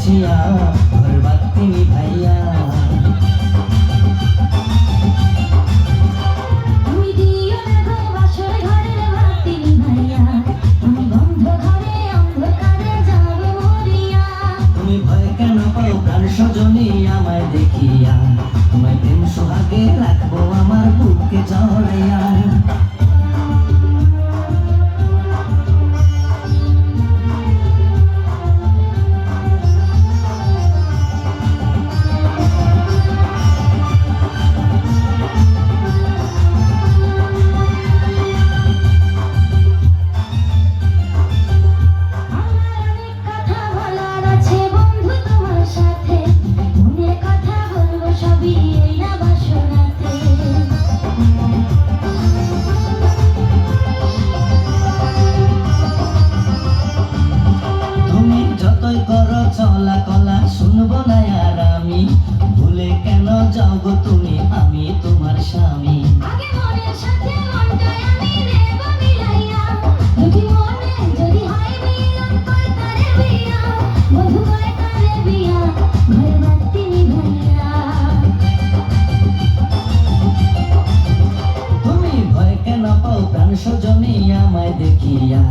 বসিয়া ঘর বাতি নিভাইয়া। তুমি দিও না গো বাসর ঘরের বাতি নিভাইয়া, আমি বন্ধ ঘরে অন্ধকারে যাব মরিয়া। তুমি ভয় কেন পাও প্রাণ সজনী আমায় দেখিয়া, তোমায় প্রেম সোহাগে রাখবো আমার বুকে জড়াইয়া। চলা কলা শুনবো না আর আমি, ভুলে কেন যাও গো তুমি, আমি তোমার স্বামী। আগে মনের সাথে মনটাই আমি নেব মিলাইয়া, দুটি মনে যদি হয় মিলন কয় তারে বিয়া, বধু কয় তারে বিয়া, ঘরে বাতি নিভাইয়া। তুমি ভয় কেন পাও প্রাণ সজনী আমায় দেখিয়া।